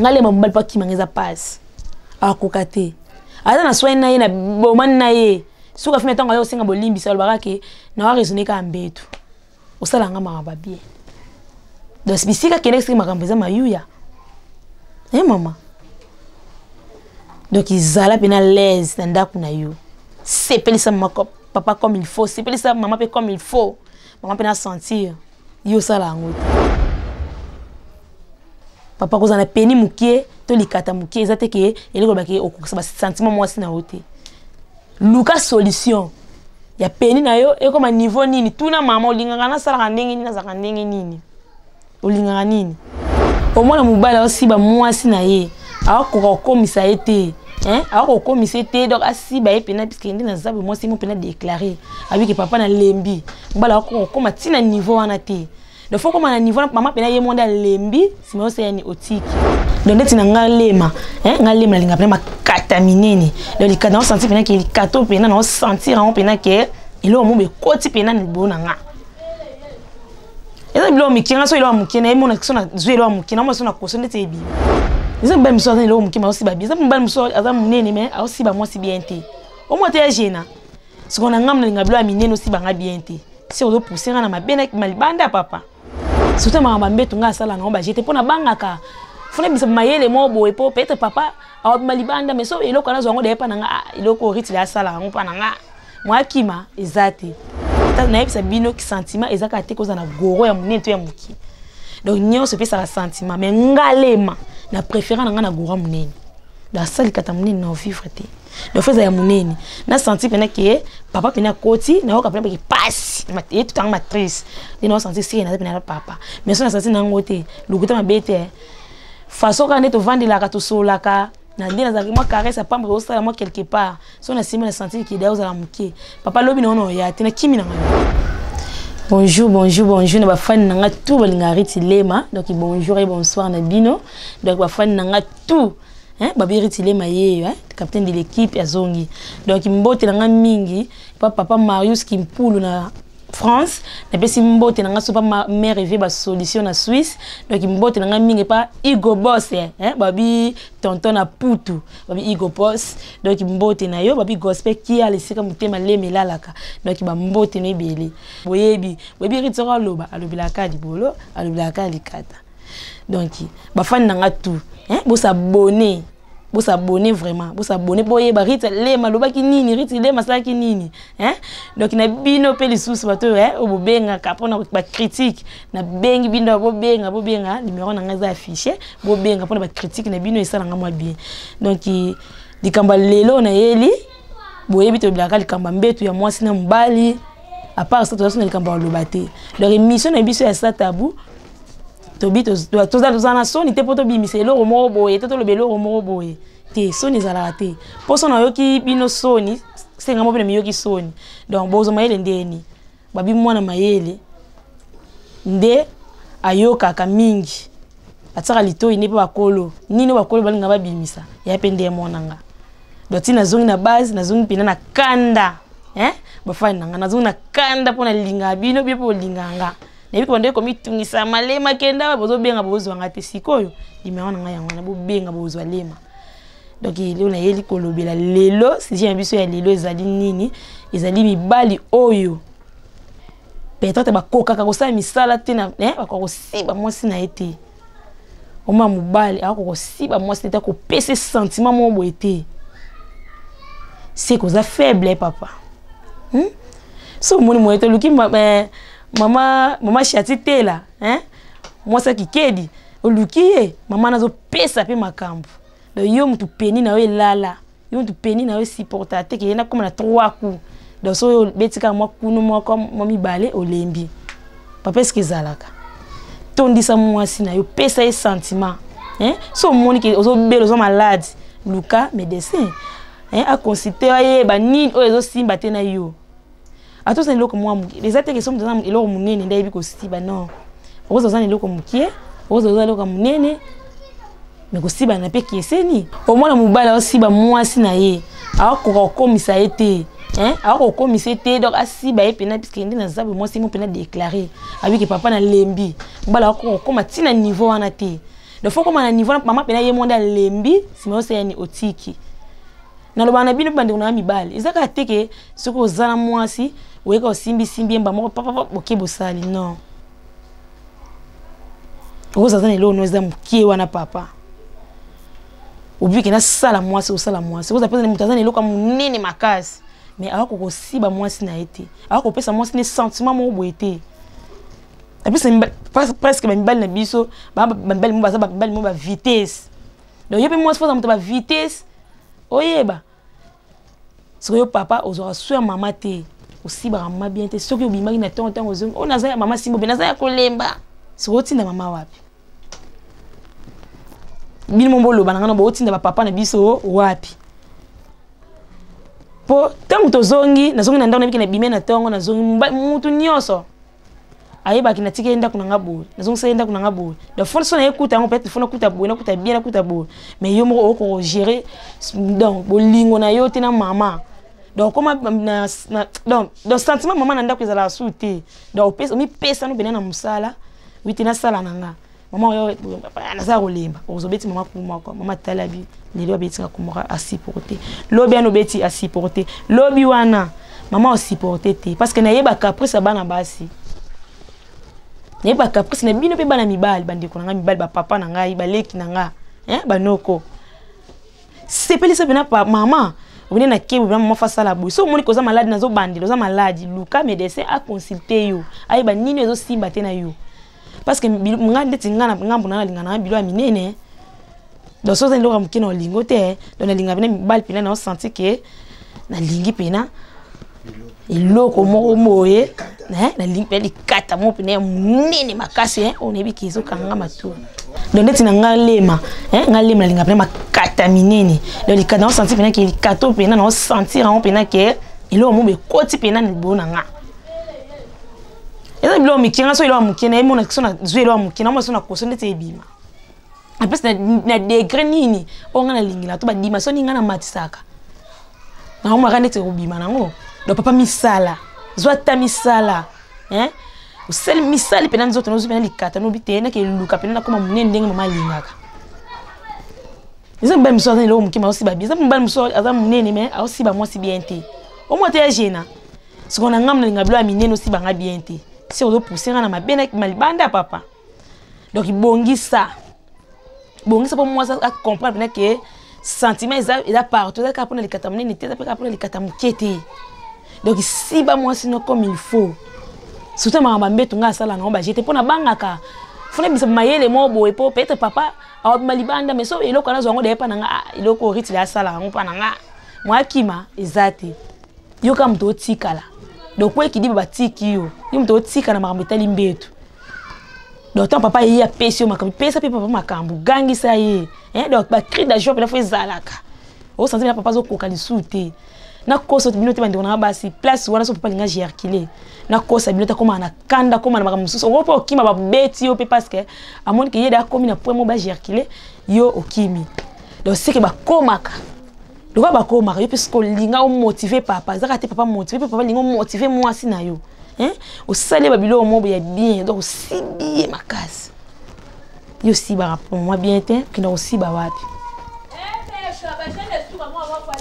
ngale mobali pa kimangeza passe akokate aza na soin na ye na bomani na ye suka fime tonga yo singa bolimbi sa lobaka ke na wa raisonner ka mbetu osala nga mama bien donc bisika kene siki makambo za mayuya maman donc izala pena l'aise na ndako na yo sepelisa papa comme il faut sepelisa maman pe comme il faut maman pena sentir yo sala ngo papa kozana peni mukie to likata mukie ezate ke eleko baki okukisa ba sentiment moi sina hote luka solution ya peni na yo e comme niveau nini tuna mama olinganga na sala ndenge nini na zaka ndenge nini olinganga nini omona mubala aussi ba moi sina ye akoko komisa ete akoko komisa ete donc asiba ye pena puisque ndina zabe moi simo pena déclarer avec que papa na lembi mubala akoko koma tina niveau wana te. Le faut comme à niveau maman pena ye monde lembi si moi c'est ni otiki donc neti na ngalema ngalema linga pena makatamine donc les cadans sentir pena que les cato pena na sentir on pena que il o mo be koti pena ni bona nga eza bilo mikinga so ilo mukina e mona kisona zwelo mukina mo so na koso neti ebi eza mbali mso ilo mukima aussi ba biza mbali mso aza munene mais aussi ba moi si bien te o mo te jena ce qu'on a ngamna linga bilo aminene aussi ba nga bien te si on doit pousser na mabena malibanda papa surtout ma mbetu nga sala na ba j'étais pona bangaka fona bisa mayele mo boye po peut-être papa a malibanda mais so eloko na zongo de pa na nga eloko ritile asala ngo pa na nga moi kima ezate ta na bisa bino ki sentiment ezaka te koza na goro ya munene to ya muki donc nyo se pesa sentiment mais ngalema na préférer na nga na goro munene da sali kata munene na vivre te donc feza ya munene na senti pena ke papa pena koti na oka pena ke passe et tout en matrice ni na senti si na pena papa mais so na senti na ngote lukuta mabete façon quand to vendre la to solaka na ndina za moi caresse pamba au sala moi quelque part so na sima na senti ki da za muke papa lobi no ya tina kimi na bonjour na ba fan na tout balinga riti lema donc bonjour et bonsoir na bino donc ba fan na tout babi ritile maye capitaine de l'équipe ya zongi donc mbote na mingi papa Marius Kimpulu na France na pesi mbote na so pa mère rêvé ba solution na Suisse donc mbote na mingi pa Igo Boss babi tonton na Putu babi Igo Boss donc mbote na yo babi gospel ki ale sika mutema lemelalaka donc ba mbote no ebele boyebi ritoro loba alobilaka libolo alobilaka likata donc ba fan na tout bo s'abonner vraiment bo s'abonner boye ba rite le maloba ki nini rite le masala ki nini donc na bino pe lisusu bato obobenga kapona ba critique na bengi bino bobenga numéro na ngaza affiché bobenga pona ba critique na bino esala nga mwa bien donc likamba lelo na yeli boye bito blaka likamba mbetu ya mwasi na mbali à part ça to na likamba lobate donc émission na biso ya sa tabou tobito tozana soni te poto bimise eloko moko boye te tolobe eloko moko boye te soni ezalaka te mpo so na yoki bino soni senga mo pene miyoki soni donc bozo mayele ndeni babi mwana mayele nde ayokaka mingi ataka litoi ne pe bakolo nini bakolo balinga babimisa ya pe nde monanga donc tina zongi na base na zongi pena na kanda bafani nanga na zongi na kanda pona linga bino bipo linganga nebi ko ndeko mitungisa malema kenda bozo benga bozo ngate sikoyo limeona nga yango na bo benga bozo lema donc ile na yeli ko lobela lelo si j'ai ambition ya lelo ezali nini ezali mibali oyo peut-être ba kokaka ko sa misala tena ba ko siba mwasi na ete oma mubali ako siba mwasi neta ko pese sentiment mo boete c'est cause faible papa so moni mo eto luki mama chati tela mwasa kikedi olukiye mama nazo pesa pe makambo donc yo mutu peni na we lala yo mutu peni na we supporta te ke yena comme na 3 coups donc so betika mwa kunu mwa comme mami balé olembi papa est-ce que zalaka tondisa mwasi na yo pesa e sentiment so moni ke ozo belo zo malade luka médecin a consulter ye ba nini o ezo simba te na yo ato ça loko moi les attaques qui sont dans eloko munene ndai biko siba non ozo za loko mukie ozo za loko munene mais ko siba na pe kieseni au moins mubala osiba mwasi na ye akoko komisa ete akoko komisa ete donc asiba e pena puisque ndina zabe mwasi mo pena déclarer avec papa na lembi mubala akoko koma tina niveau wana te de fois comme na niveau maman pena ye monde lembi si me oseni otiki na lo bana bino bande na mibali ezaka teke soko ozana mwasi weka osimbi mba moko papa boke bosali non ozazana lo no za mukie wana papa obiki na sala mwasi oza pesa mutazana lo ka munene makasi mais alors ko siba mwasi na été alors ko pesa mwasi ne sentiment mo boete et puis c'est presque ba mibali na biso ba mibali mo ba vitesse donc yepe mwasi faut ba vitesse oyeba so yo papa ozora soeur mama te aussi ba mama bien te soki obimaki na tonton ozongi on azaya mama simbo be nazaya kolemba so otinda mama wapi bino mbolo bananga no botinda ba papa na biso wapi po tangu tozongi nazongi na ndako na biki na bime na tongo nazongi mutu nyoso ayeba kina tike enda kuna ngabo nazongi sa enda kuna ngabo da fond so na écoute en peut fond kuta bo na kuta bien na kuta bo mais yo moko ko gérer donc bolingo na yo tina mama donc comment donc sentiment maman na ndako ezala souté donc mi pesa no benana musala witina sala nanga maman yo na za kolemba ozobeti mama kumako mama talabi lelo beti ngakumaka asiporter lobi ano beti asiporter lobi wana mama osiporter te parce que na yeba caprice bana basi yeba caprice na bino pe bana mibali bandeko nanga mibali ba papa na ngai ba leki nanga banoko sepeli se bena pa mama obine na kebu bana mama fasala boy so moni koza malade nazo bandelo za malade luka médecin a consulter yo ayeba nini ezo simba te na yo parce que nga ndeti nga ngambo na linga na bilo ya minene donc so zendo ka mukino lingo te donc na linga bena mibali pena na senti que na lingi pena iloko moko moye na lingi pena likata mo pena munene makasi on ebi kizo kanga matu donc ndeti na ngalema ngalema linga pena makata minene donc likata na senti pena que likato pena na sentir on pena que iloko mo be koti pena ni bona nga eza bilo mikinga so ilo mukina emo na kisona zwelo mukina mo so na koso ndeti ebima en plus na degré nini onga na lingila to ba dima so ninga na matisaka na mo ngane te obima nango do papa misala zwata misala usel misali pena nzoto no zupena likata no bitena ke luka pena na koma munene ndenge mama lingaka eza mbala miso ilo mukima osi ba biza mbala miso aza munene mais osi ba mwasi bien te o mo te ya jena sikona ngamna linga bilo ya minene osi ba nga bien te si on doit pousser na mabena malibanda papa donc bongisa pour moi ça comprendre que sentiment il a partout ça pour les katamne ni tete pour les katamukete donc si ba moi sinon comme il faut surtout ma mbeto nga sala na ba j'étais pour na bangaka fona bisa mayele mo boye po peut-être papa a malibanda mais so eloko na zongo de pa na nga eloko ritile ya sala ngo pa na nga moi kima ezate yo kam to tikala donc quoi qui dit batiki yo mto tika na makambetali mbetu donc ton papa yi a pesio makambi pesa pe papa makambu gangi sa ye donc ba cri da joie pe la fois zalaka o senti na papa zo koka lisute na koso binote bandi na basi place wana so papa linga gerkile na kosa binote koma na kanda koma na makambu so o po okima ba beti yo pe parce que amoni ke yeda komi na point mo ba gerkile yo okimi donc c'est que ba komaka le va bako yo parce que linga o motiver papa zaka te papa motiver papa linga motiver moi si na yo o sale babilo mo ya bien donc si bien makasi yo si ba rapport moi bien te ki na aussi ba wapi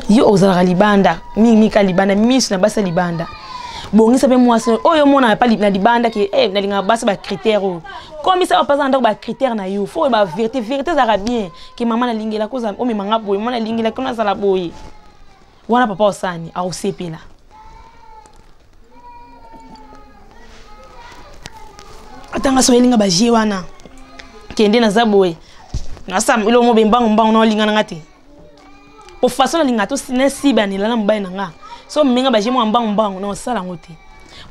yo ozala libanda mi ka libanda mis na basa libanda bongisa pe moi si oyo mona pa na libanda ke na linga basa ba critère comme ça va pas ndako ba critère na yo faut ba vérité za bien que maman na lingela koza o mimanga boye mona lingela kuna sala boye wana papa osani a osepela atanga so elinga ba je wana kende na za boye na sam ilo mo be mbango na linga ngati po façon na linga to sinesi ba ni la mbaye na nga so menga ba je mo mbango na sala ngote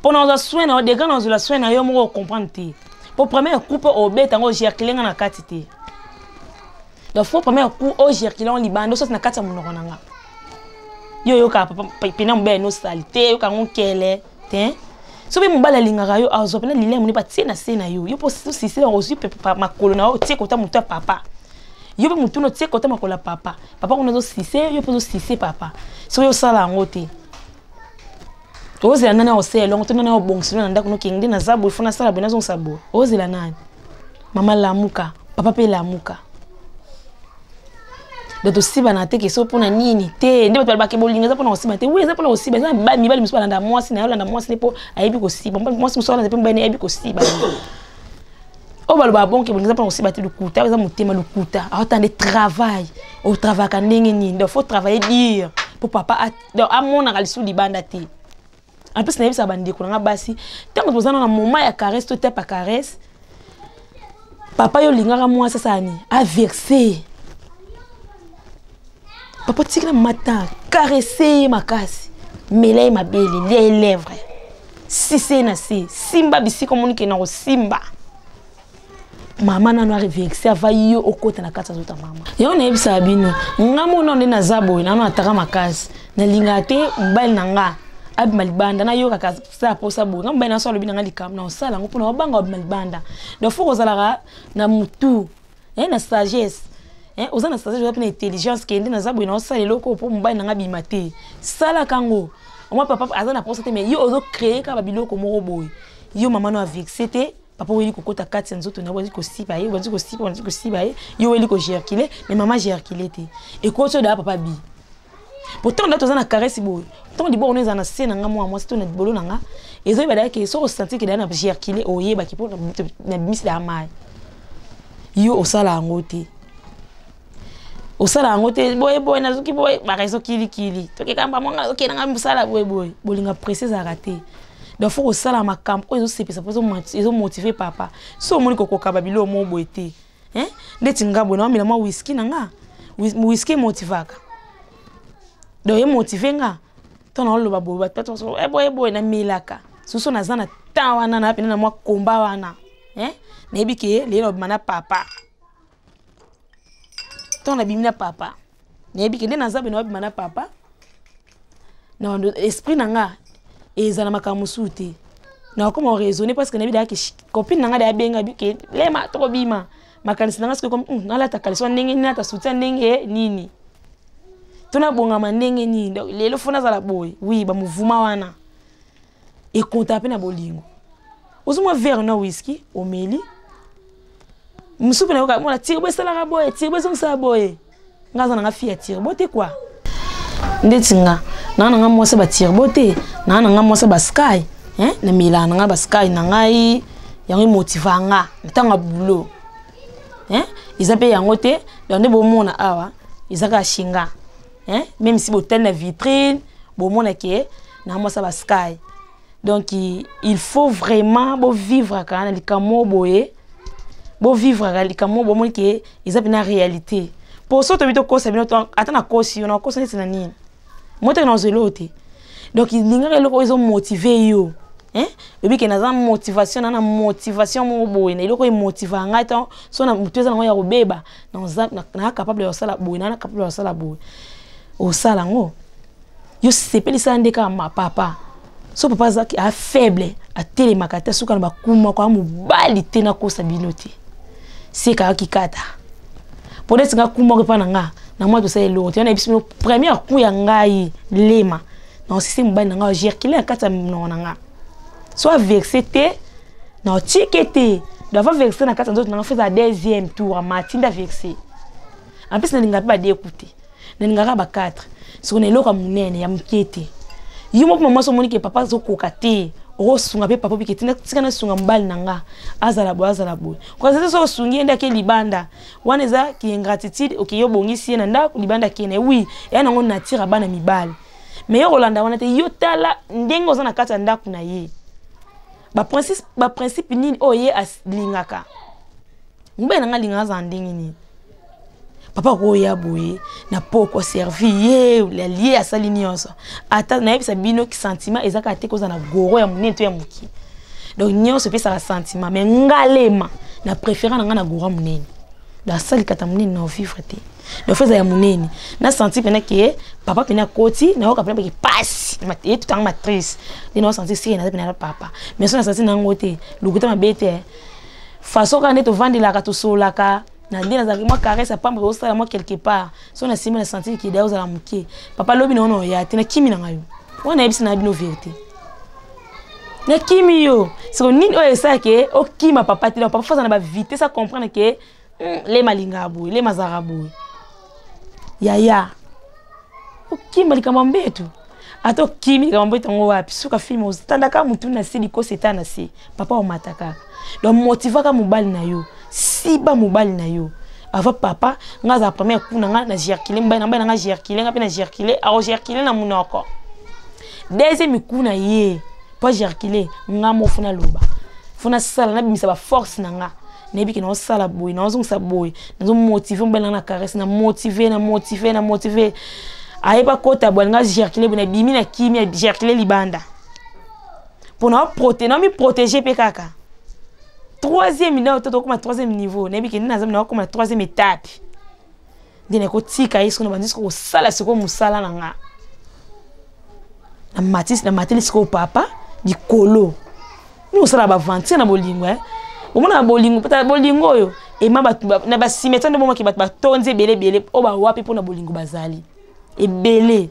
po na za soin na de gana za soin na yo mo comprendre te pour premier coup au bête en gerkile na katite donc faut premier coup au gerkile on libando so na kata munoko nanga yo ka papa pena mbe no salite yo ka ngokele te so be mbala lingaka yo azo pena lile muni pa tina sena yo po si c'est aussi papa makolo na o tie kota mutu papa yo be mutu no tie kota makola papa on zo si c'est yo po zo si papa so yo sala ngote ozela nani oselo ngotona na obongisilo na ndako no kingde na zabo ifuna sala bena zo sabo ozela nani mama lamuka papa pe la muka de to siba na te ke so pona nini te nde bato balbake bolinga za pona osiba te oui za pona osiba za ba mi bali musala nda mwasi na yolanda mwasi ne po ayebi ko siba mwasi musala na pe mbane ayebi ko siba o balba bon ke bolinga za pona osiba te lukuta za mutema lukuta autant de travail au travail ka ndenge nini donc faut travailler dur pour papa donc amona kalisu libanda te en plus na yebisa bandi ko nga basi tango tozana na moment ya caresse to te pa caresse papa yo lingaka mwasi sani a verser papa tika matin caresser ma casse mêler ma belle les lèvres si c'est na si simba bisi communiquer na simba mama na no vexer va yo okota na kata zota mama yo na yebisa bino ngamo no na zabo na no ataka makasi na lingate mbali nanga ab malibanda na yo kaka sa posa bo ngamba na so lobi na likam na osala ngo pona obanga ob malibanda do faut kozalaka na mutu na sagesse ozana sagesse na intelligence kende na zabo na osala loko po mbali nanga bimate sala kango moi papa azana posa te mais yo ozo créer ka babiloko moko boy yo mama no vexer te papa weli kokota kati nzoto na weli ko siba ye weli ko siba ye yo weli ko gerkile mais maman gerkile te et ko so da papa bi pourtant on a tous na caresse boy tant di bon on est na scène nga moi c'est na bolo nga ezo ba da ke so sentir que da na gerkile oye ba ki po na miss da mai yo osala ngote boy na zuki boy ba rezo kili to ke kamba monga ok na musala boy bolinga précise à rater donc faut osala makambo ko ezo sepesa po ezo motiver papa so moni kokoka babilo mo boete ndeti ngabo na mila ma whisky na nga whisky motivaka donc e motiver nga to na lo babo ba tato so boy na milaka so na zana ta wana na pena na mwa komba wana na ebike lelo mana papa to na bimina papa na ebike nde na zabe na bimana papa na esprit na nga ezana makamusu te na comment raisonner parce que na bida ki copine nga da benga bike lema to bima makanisi nga comme ngala ta kalso ndenge ni ta soutien ndenge nini tona bonga mandenge nini lelo fona za la boy oui ba mouvement wana e konta pe na bolingo ozuma verre na whisky omeli musupe na ko tire bo sala boy tire bo sa boy ngaza nga fia tire bo te quoi ndetinga na nga mwase ba tire bo te na nga mwase ba sky na milana nga ba sky na ngai yango motivanga ntanga bulo izape yango te donc bo mona awa izaka shinga même si botel na vitrine bo mona ke na mwase ba sky donc il faut vraiment bo vivre kana likamo boye bo vivre likamo bo mona ke izape na réalité pour ça to bito ko sabino to atana ko si on ko sani nini moto na zelote donc il n'ingare loko ils ont motivé yo ebi ke na za motivation na motivation mo boye na iloko motiva ngata so na muteza na ya robeba na capable de sala boye na capable de sala boye o sala ngo yo sepeli sa ndeka ma papa so papa zaki a faible a tele makata suka na bakuma kwa mobali te na kosa binote c'est ka kikata pour être nga kuma ko pana nga na moi to sa elo te na ebisimo première coup ya ngai lema na sisi mobali nga gère qu'il a kata na nga soit vexé te na tikete doit vexer na kata nzoto na fait la deuxième tour à matinda vexé en plus na linga ba d'écouter na linga ba 4 so na eloka munene ya mkete yumo ko mama so moni ke papa zo kokate o sunga pe papa bikete na tika na sunga mbali na nga azala bo kwa sasa so sungi enda ke libanda wana za ki ingratitude okiyo bongisi na nda libanda kene oui yana ngo natira bana mibali mais yo Rolanda wana te yo tala ndengo za na kata ndaku na ye ba principe nini oye aslingaka ngbe na nga linga za ndingi ni papa ko ya boye na poko servi ye la lié à salinioso ata na yebisa bino ki sentiment ezaka te koza na goro ya munene to ya muki donc nyonso pe ça sentiment mais ngalema na préférant na nga na goro munene da sali kata munene na vivre te donc feza ya munene na senti pena ke papa pena koti na oka pena ki passe et tout en matrice de no senti si na pena papa mais so na senti na ngote lukuta mabete façon quand to vendre la ka to solaka na ndina za moi caresse pamba ko sala moi quelque part so na sima na senti ki da ozala muke papa lobi na ono ya tena kimi na ngayo wana ebisi na bino vérité na kimi yo so nini o esake o kima papa te papa faza na ba vitesse à comprendre que le malinga boy le mazara boy yaya okimba likamba mbetu ato kimi likamba mbetu ngo wapi suka film uzitandaka mutu na sili ko setana si papa o mataka donc motivaka mobali na yo siba mobali na yo ava papa ngaza première kuna nga na gerkile mbana mbana nga gerkile nga pe na gerkile a gerkile na munoko deuxième kuna ye pas gerkile nga mo funa loba funa sala na bimisa ba force na nga nebi ki na sala boy na ozungsa boy na motiver mbana na caresse na motiver aïba kota boanga gerkile bona bimi na kimi gerkile libanda pour na protéger pe kaka troisième niveau to comme troisième niveau nebi ki na zam na comme troisième étape dine ko tika isko na bandisco ko sala siko musala na nga na matisi ko papa di kolo ni osala ba vantir na bolingo omona bolingo pata bolingo yo e maba na ba simetande bomo ki ba tonze belé o ba wapi pona bolingo bazali e belé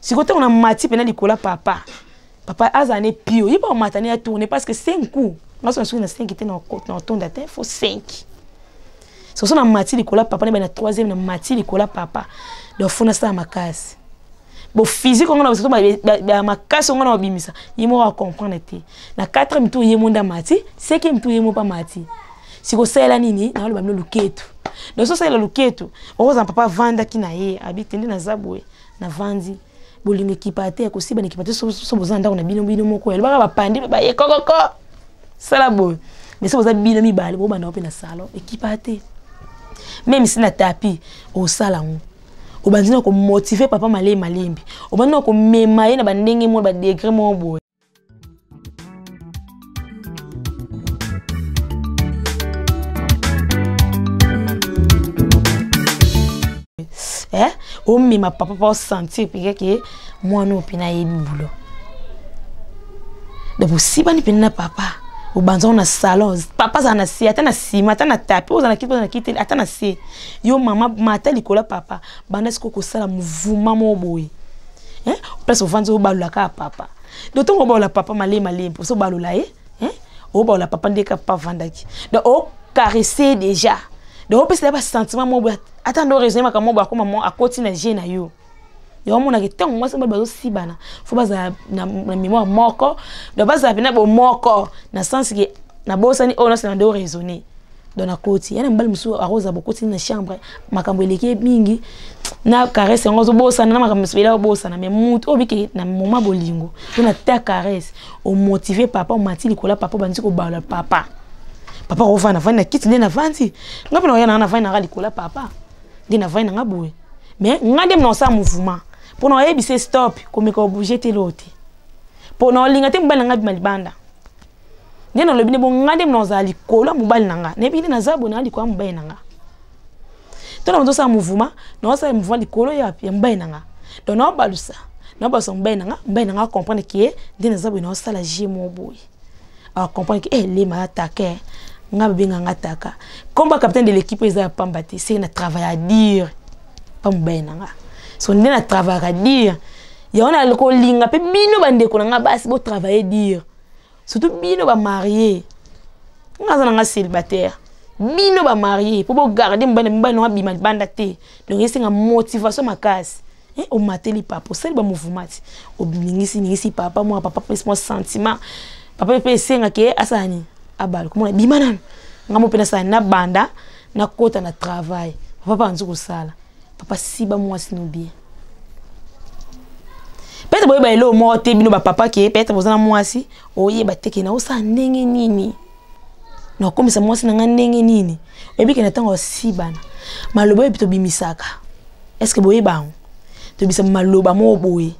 siko to na mati pena likola papa azane pio yiba matane ya tourner parce que 5 coups moi je suis na 5 était na tonda te faut 5 so na mati likola papa ne ba na troisième na mati likola papa do funa sa makasi bo physique on a besoin ba makasi on a bimisa yimo wa comprendre te na 4e tour yemo nda mati 5e tour yemo pa mati siko sela nini na lo ba luketu do so sela luketu oza papa vanda kina ye abitende na zabwe na vandi bolingo ekipate ko siba ekipate so bozanda na bino moko ele ba pandi ba ye kokoko sala boy mais so bozabino mi bale bo banda ope na salon ekipate même si na tapi o sala ngo obandina ko motiver papa malembi obandina ko mema ye na bandenge mo ba degré mo boy o mema papa pa sentir que moi no pina ye boulot de possible ni pina papa o banzo na salon papa za na si ata na sima ata na tapi o za na kiti ata na si yo mama mata likola papa banda siko ko sala mouvement mo boy place o vanzo o balula ka papa do to o la papa malembi so balula o balula papa ndeka papa vandaki do o caresser déjà do o pesa ba sentiment mo boy ata ndo raisonnement ka mo boy akoma mo akoti na je na yo mona ke tango moi semba bazo sibana fo baza na mémoire moko do baza pena bo moko na sens que na bosani ona se na do raisonner do na koti yana mbali musu aroza bokoti na chambre makambo eleke mingi na caresse ngozo bosana na makambo sibela bosana mais mutu obiki na moment bolingo to na ta caresse o motiver papa o mati likola papa banzi ko bala papa ovana vana kiti na vanti ngapi na yana na vana ga likola papa dina vana ngaboye mais ngadem na sa mouvement pour nous ebise stop comme ko bouger te lote pour nous lingate mbala ngabi malibanda ndena lobine bo ngadem na za likola mobali nanga ne bine na zabo na likola mobali nanga to na sa mouvement na sa mouvement likolo ya mobali nanga donc na balusa mobali nanga comprendre que ndena zabo na sala jemo boy a comprendre que les ma attaquer ngabi nga ataka comme capitaine de l'équipe ils pambati c'est un travail à dire pas mobali nanga so ndé na travail à dire ya on a le kolinga pe bino bande ko nga basi bo travailler dire surtout bino ba marié nga za nga célibataire bino ba marié pour bo garder mbana nga bima banda te donc c'est nga motivation makasi o mateli papa c'est ba mouvement o ningisi papa moi papa plus moi sentiment papa pe senga ke asani abal ko mona bima nan nga mo pena sa na banda na kota na travail papa nzuko sala papa siba moi sino bien peut-être boye ba elo mo te bino ba papa ke peut-être bozana moi si oye ba teke na osa ndenge nini na komisa moi sina ndenge nini ebike na tango siba na malobo ebito bimisaka est-ce que boye ba to bisa maloba mo boye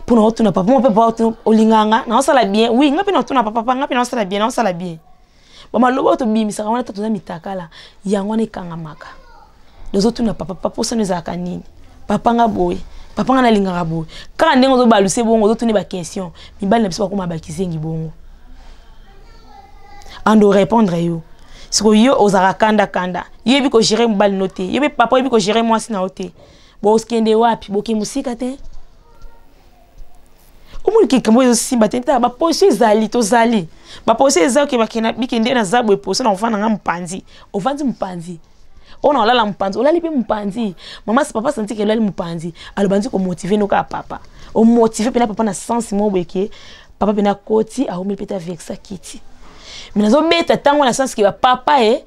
pour na otuna papa mo papa olinganga na osala bien oui ngapi na otuna papa ngapi na osala bien ba malobo to bimisaka wana to za mitakala yango ne kangamaka les autres na papa pour ça nous a kanini papa nga boy papa nga na linga boy quand ndengo zo baluse bongo zo tuni ba question mibali na biso ba koma ba kisengi bongo ando répondre yo siko yo ozara kanda yo bi ko gérer mbali noté yo bi papa yo bi ko gérer moi sina oté bo skende wapi bo ki musika te Omo ki kambo zo simba tenta ba poche zali to zali. Ba poche ezao ke bakena bikende na zabwe poche na mfana nga mpanzi. Ovandi mpanzi. Ona olala mpanzi, olali pe mpanzi. Mama si papa senti ke olali mpanzi. Alobandi ko motiver no ka papa. O motiver pena papa na sens mo beke. Papa pena koti a omi peta avec sa kiti. Mais nazo beta tango na sens ke ba papa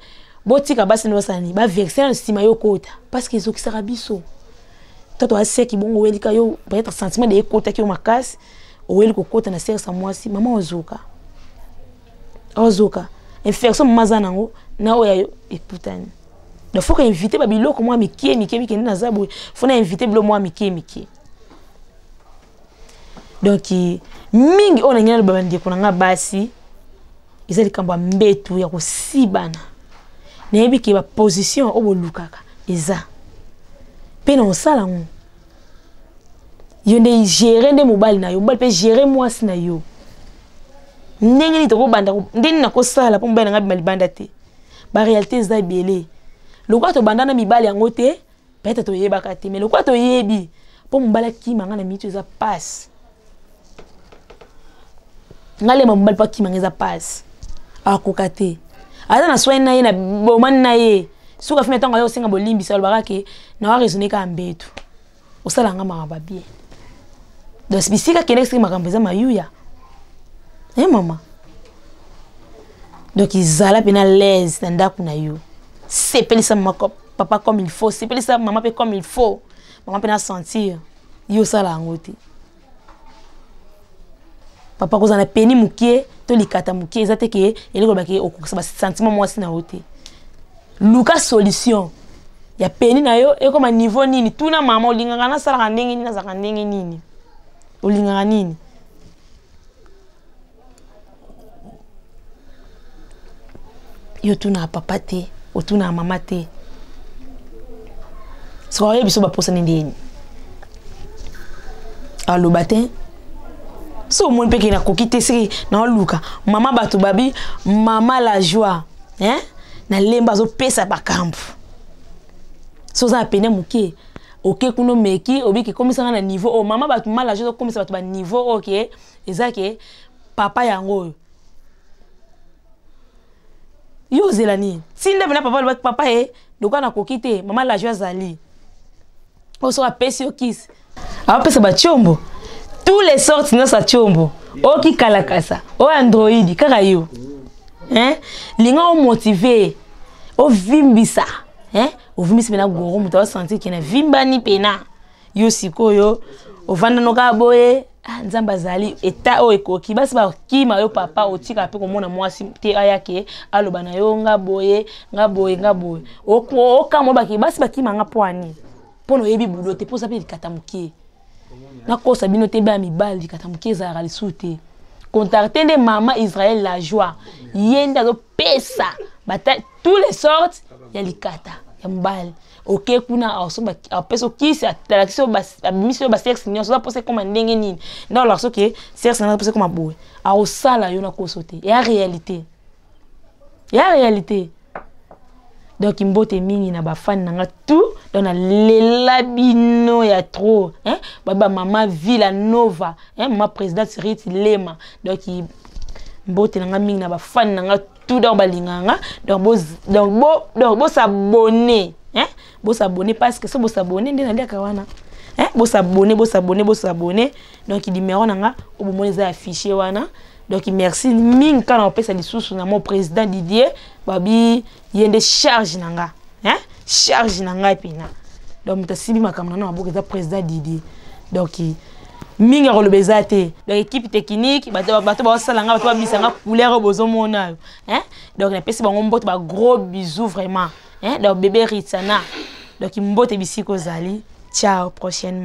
botika basi no sani ba verser na sima yo kota parce que zo kisara biso. Toto ase ki bongo welika yo peut-être sentiment de kota ki o makasi. O weli ko kota na ser sa mwasi mama ozoka. Ozoka. Infection mazana ngo na oya yo eputani. Il faut inviter babilo comme moi miki na zabwe. Faut inviter bilo moi miki. Donc mingi on ngena le babandi ko nga basi. Izali kamba mbetu ya kusibana. Na yebi ki ba position obolukaka eza. Pe na osala ngo. Yo ne gérer nde mobali na yo, mobali pe gérer mwasi na yo. Ndenge ni to ko banda ndeni na ko sala po mobali nga bimali banda te. Ba réalité za biele. Lokwa to bandana mibali yango te, peut-être to yebaka te, mais lokwa to yebi, po mbala ki manga na mitu eza passe. Ngale mbala pa ki manga eza passe. Akoka te. Aza na soin na ye na bomani na ye. Suka fime tonga yo senga bolimbi sa lobaka ke na wa raisonner ka mbetu. Osala nga mama babie. Donc bisika kene siki makambo eza mayuya. Mama. Donc izala pena l'aise na ndaku na yo. C'est pas ça papa comme il faut, c'est pas ça maman comme il faut. Maman peut sentir yo ça la ngote. Papa ko zana peni mukie to likata mukie ezate ke eleko baki okokisa ba sentiment mwasi na hote. Luka solution. Ya peni na yo e comme niveau nini tuna mama olinganga na sala ndenge nini na zaka ndenge nini. Olinganga nini? Yo tuna papa te. Otuna mama te. So oye biso ba posa ndeni. Alo batin. So mon peke na kokite siri na luka. Mama batu babi, mama la joie. Na lemba zo pesa bakambu. So za pene muke. Ok kuno meki obiki komisa na niveau mama batu mala joie komisa batu ba niveau ok. Ezake papa yango. Yo zelani sinda bena papa doka na kokite mama la joie zali o so apesi o kiss a pesa ba chombo tous les sortes na sa chombo o ki kalakasa o android kaka yo linga o motiver o vimbisa o vimbisa bena goro muto o sentir que na vimbani pena yo sikoyo o vanda no ka boye nzamba zali eta o ekoki basi ba kima yo papa o tika pe ko mona mwasi te ayake aloba na yo nga boye o kamo baki basi ba kima nga poani pono yebi budo te posa pe likatamukie na kosa bino te ba mibali likatamukie za ralisute contacter de mama Israël la joie yenda zo pesa bata tous les sortes ya likata ya mbali. Ok, kuna asoba apeso kisi atalakiso abimiso ba sexe nyo so pose comme ndenge nini na la so ke sexe na pose comme boye a osala yo na kosote ya réalité donc imbote mingi na ba fan nanga tout dans na lelabino ya trop baba mama Villa Nova mama président Ruth Lema donc imbote nanga mingi na ba fan nanga tout dans balinganga donc bo s'abonner bo s'abonner parce que so bo s'abonner ndena ndia kawana bo s'abonner donc numéro nanga obomoneza affiché wana donc merci mingi kana opesa lisusu na mon président Didier babi yende charge nanga charge nanga pina donc mutasibi makamna na maboka za président Didier donc mingi rolobeza te donc équipe technique bato ba salanga bato ba bisanga couleur bozomona donc na pesi bango mbote ba gros bisous vraiment donc bébé Ritsana donc mbote bisiko zali ciao prochainement.